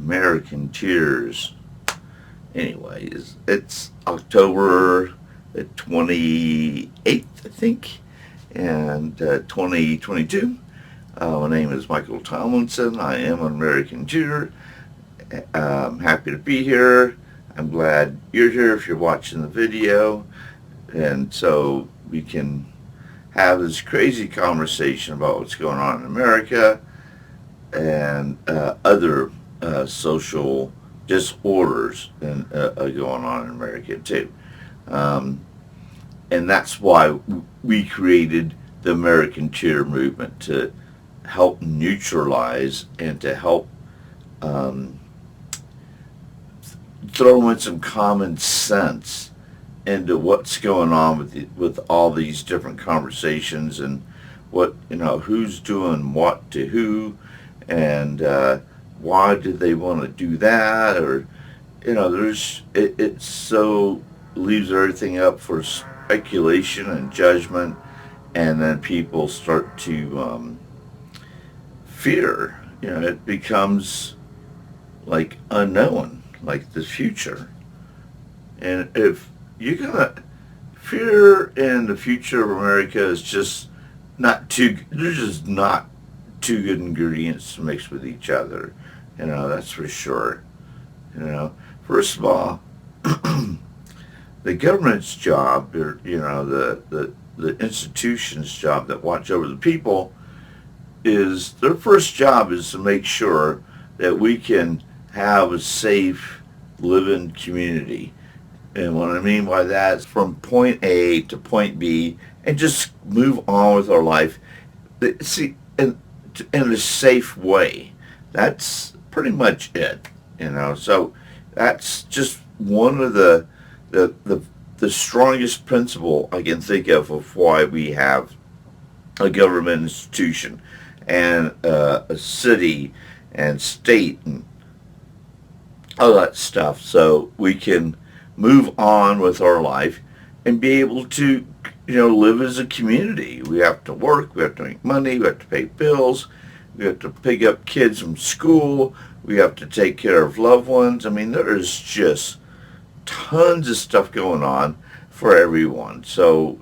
Americanteers. Anyways, it's October the 28th, I think, and 2022. My name is Michael Tomlinson. I am an Americanteer. I'm happy to be here. I'm glad you're here if you're watching the video. And so we can have this crazy conversation about what's going on in America and other social disorders and, going on in America too. Um, and that's why we created the Americanteer movement, to help neutralize and to help um, throw in some common sense into what's going on with all these different conversations, and what, who's doing what to who, and why did they want to do that, or it so leaves everything up for speculation and judgment, and then people start to fear. It becomes like unknown, like the future. And if you're gonna fear in the future of America, is just not too. There's just not two good ingredients to mix with each other. That's for sure. First of all, the government's job, or the institution's job that watch over the people, is their first job is to make sure that we can have a safe living community. And what I mean by that is from point A to point B, and just move on with our life. See, in a safe way. That's pretty much it. So that's just one of the strongest principle I can think of why we have a government institution and a city and state and all that stuff, so we can move on with our life and be able to live as a community. We have to work, we have to make money, we have to pay bills, we have to pick up kids from school, we have to take care of loved ones. I mean, there is just tons of stuff going on for everyone. So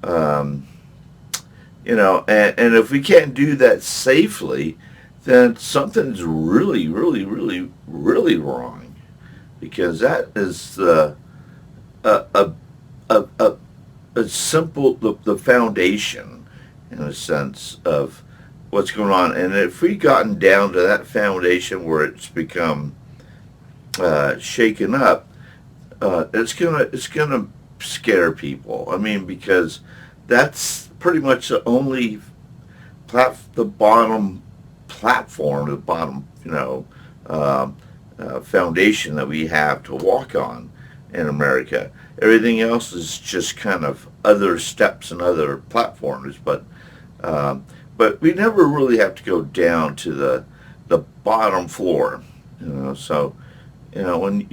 and if we can't do that safely, then something's really, really, really, really wrong, because that is a simple the foundation, in a sense, of what's going on. And if we gotten down to that foundation where it's become shaken up, it's gonna scare people. I mean, because that's pretty much the only the bottom platform, the bottom foundation that we have to walk on in America. Everything else is just kind of other steps and other platforms, but we never really have to go down to the bottom floor. So when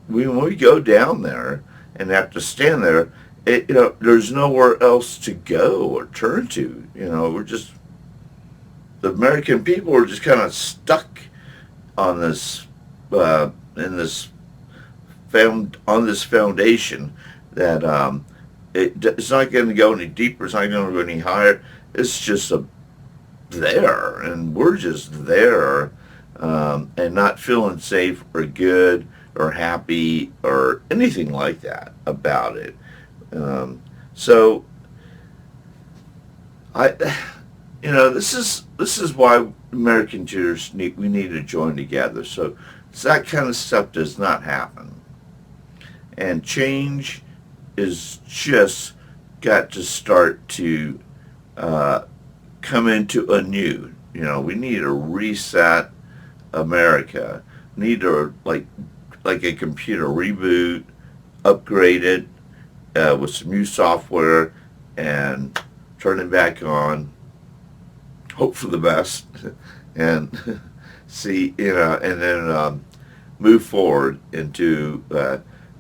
we go down there and have to stand there, there's nowhere else to go or turn to. We're just, the American people are just kind of stuck on this on this foundation that it's not going to go any deeper, it's not going to go any higher. It's just there, and we're just there, and not feeling safe or good or happy or anything like that about it. So this is why Americanteers we need to join together. So that kind of stuff does not happen. And change is just got to start to come into anew. We need to reset America. We need to, like a computer, reboot, upgrade it with some new software, and turn it back on. Hope for the best, and see, and then move forward into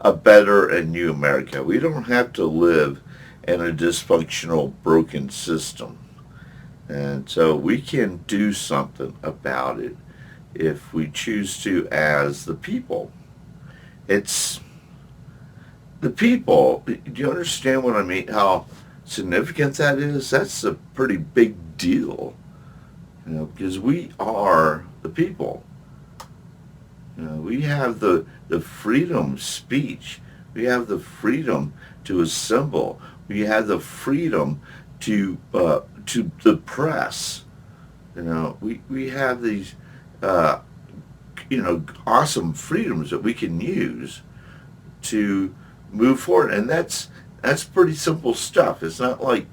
a better and new America. We don't have to live in a dysfunctional, broken system. And so we can do something about it. if we choose to as the people. It's the people. Do you understand what I mean? How significant that is? That's a pretty big deal, because we are the people. We have the freedom of speech. We have the freedom to assemble. We have the freedom to the press. We have these uh, awesome freedoms that we can use to move forward, and that's pretty simple stuff. It's not like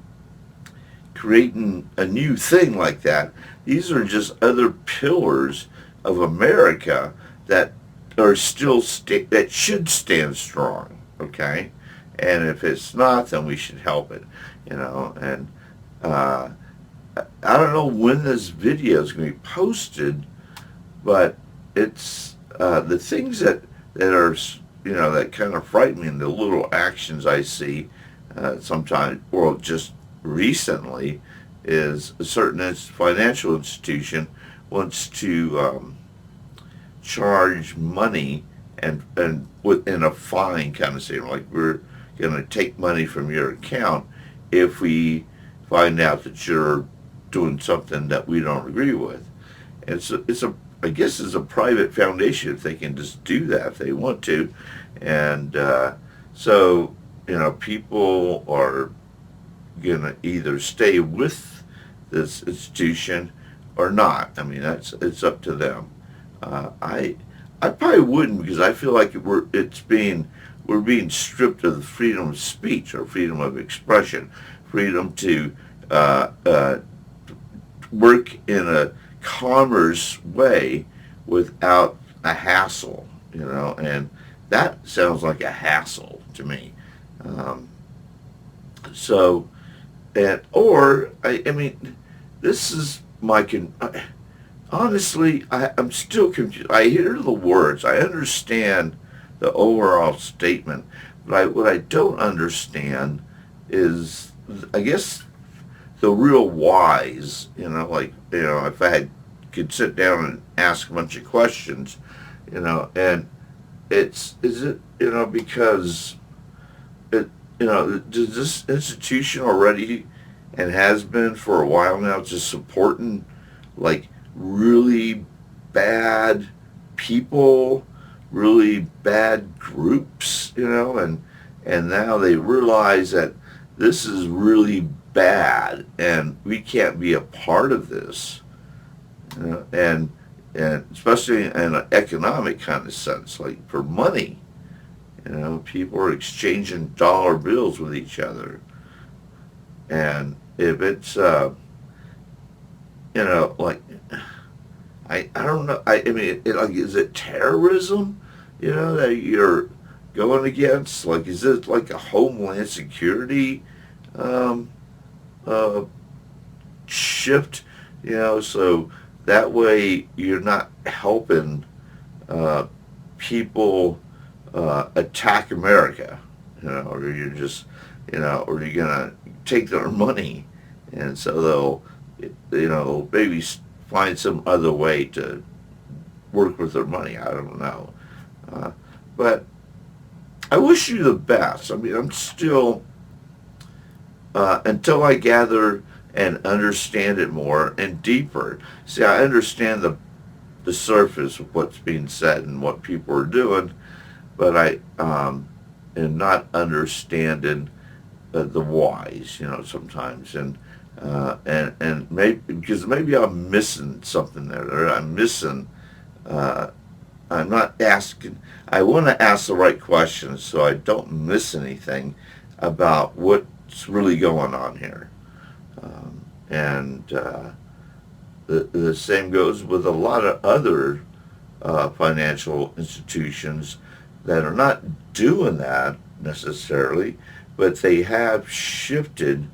creating a new thing like that. These are just other pillars of America that are still that should stand strong. Okay, and if it's not, then we should help it. And uh, I don't know when this video is going to be posted, but it's the things that are that kind of frighten me, and the little actions I see sometimes, or just recently, is a certain financial institution wants to charge money and within a fine kind of thing, like we're going to take money from your account if we find out that you're doing something that we don't agree with. And it's a I guess it's a private foundation if they can just do that if they want to, and so people are gonna either stay with this institution or not. I mean, it's up to them. I probably wouldn't, because I feel like we're being stripped of the freedom of speech or freedom of expression, freedom to work in a commerce way without a hassle, and that sounds like a hassle to me. Um, so, I mean, this is honestly, I'm still confused. I hear the words, I understand the overall statement, but what I don't understand is, I guess, the real whys. If could sit down and ask a bunch of questions, and is it because it does this institution already, and has been for a while now, just supporting like really bad people, really bad groups, and now they realize that this is really bad and we can't be a part of this, and especially in an economic kind of sense, like for money, people are exchanging dollar bills with each other, and if it's like I don't know. I mean, like, is it terrorism? That you're going against? Like, is it like a homeland security um, uh, shift? So that way you're not helping uh, people attack America. Or you're just, or you're gonna take their money, and so they'll maybe find some other way to work with their money. I don't know. But I wish you the best. I mean, I'm still, until I gather and understand it more and deeper. See, I understand the surface of what's being said and what people are doing, but I am not understanding the whys, sometimes. And maybe because maybe I'm missing something there, or I'm missing. Uh, I'm not asking. I want to ask the right questions so I don't miss anything about what's really going on here. And the same goes with a lot of other financial institutions that are not doing that necessarily, but they have shifted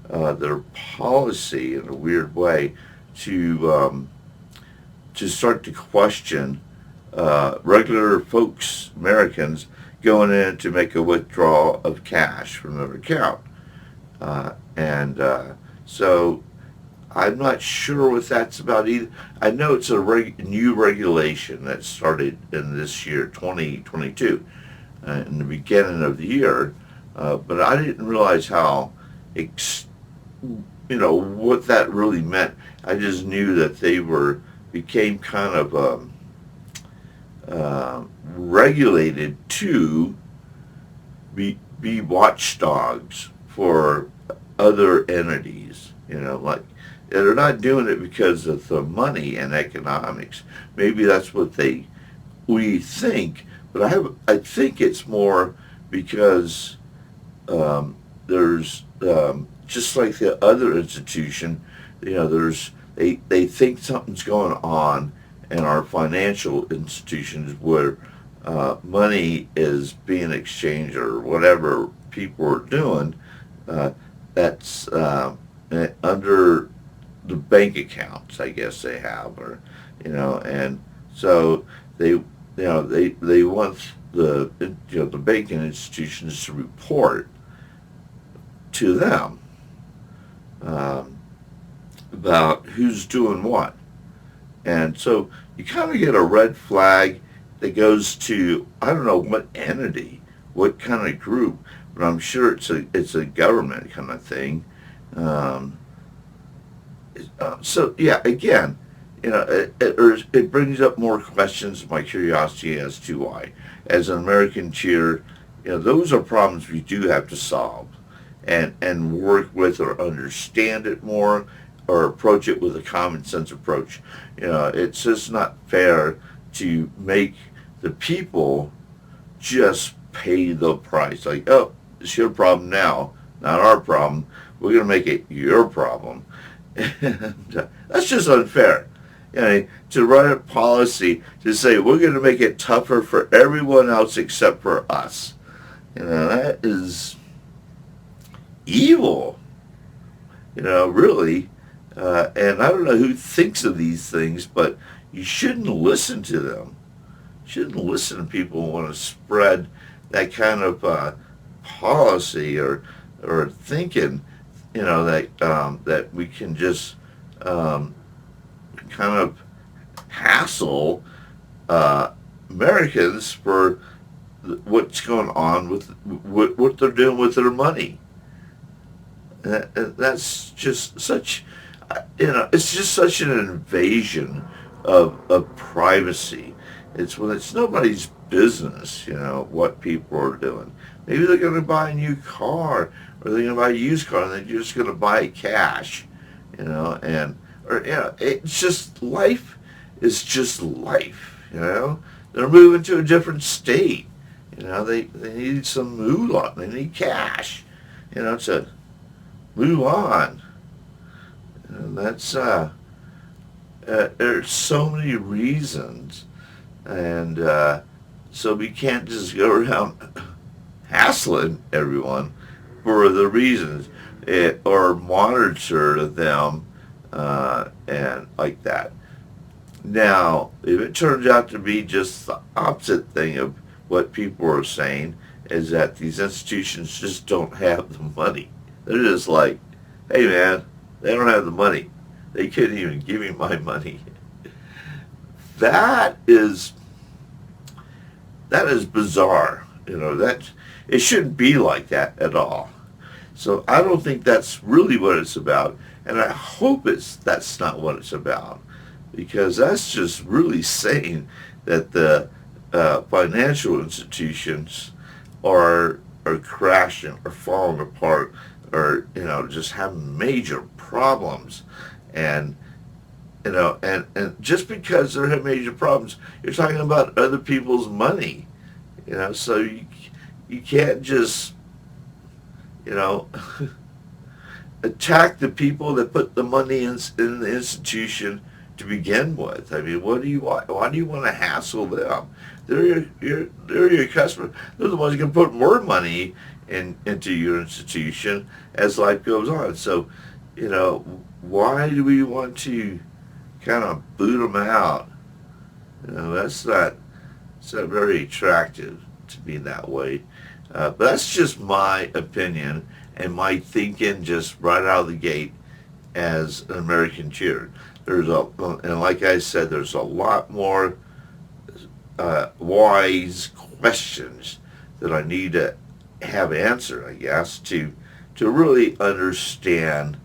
their policy in a weird way to start to question regular folks, Americans, going in to make a withdrawal of cash from their account. And so I'm not sure what that's about either. I know it's a new regulation that started in this year, 2022, in the beginning of the year, but I didn't realize how, what that really meant. I just knew that they became kind of regulated to be watchdogs for other entities. Like they're not doing it because of the money and economics. Maybe that's what we think, but I think it's more because there's just like the other institution, they think something's going on in our financial institutions where money is being exchanged or whatever people are doing. That's under the bank accounts, I guess they have, or and so they want the banking institutions to report to them um, about who's doing what. And so you kind of get a red flag that goes to, I don't know what entity, what kind of group, but I'm sure it's a government kind of thing. Um, so yeah, again, it brings up more questions of my curiosity as to why. As an American cheer, those are problems we do have to solve and work with or understand it more or approach it with a common sense approach. It's just not fair to make the people just pay the price. Like, oh, it's your problem now, not our problem. We're going to make it your problem. And that's just unfair. To run a policy to say we're going to make it tougher for everyone else except for us. That is evil. Really. And I don't know who thinks of these things, but you shouldn't listen to them. You shouldn't listen to people who want to spread that kind of policy or thinking, that we can just kind of hassle Americans for what's going on with what they're doing with their money. That's just such, it's just such an invasion of privacy. It's when it's nobody's business, what people are doing. Maybe they're going to buy a new car, or they're going to buy a used car, and they're just going to buy it cash, it's just life is just life, They're moving to a different state, they need some moolah, they need cash, to move on. And that's there's so many reasons, and so we can't just go around hassling everyone for the reasons, or monitor them and like that. Now, if it turns out to be just the opposite thing of what people are saying, is that these institutions just don't have the money. They're just like, hey man, they don't have the money. They couldn't even give me my money. That is bizarre. That it shouldn't be like that at all. So I don't think that's really what it's about, and I hope that's not what it's about, because that's just really saying that the financial institutions are crashing or falling apart or just having major problems, and and just because they're having major problems, you're talking about other people's money, so you can't just attack the people that put the money in the institution to begin with. I mean, what do you want? Why do you want to hassle them? They're your customer. They're the ones who can put more money into your institution as life goes on. So, why do we want to kind of boot them out? That's not very attractive to be that way. But that's just my opinion and my thinking just right out of the gate. as an Americanteer. And like I said, there's a lot more wise questions that I need to have answered, I guess, to really understand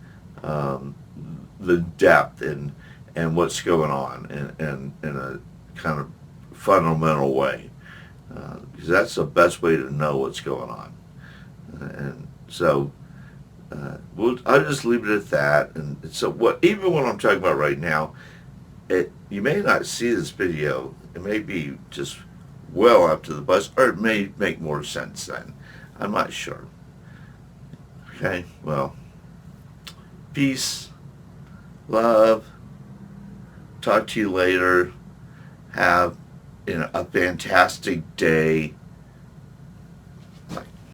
um, the depth and what's going on in a kind of fundamental way. Because that's the best way to know what's going on. And so I'll just leave it at that. And so even what I'm talking about right now, you may not see this video. It may be just well after the bus, or it may make more sense then. I'm not sure. Okay, well, peace, love. Talk to you later. Have a fantastic day.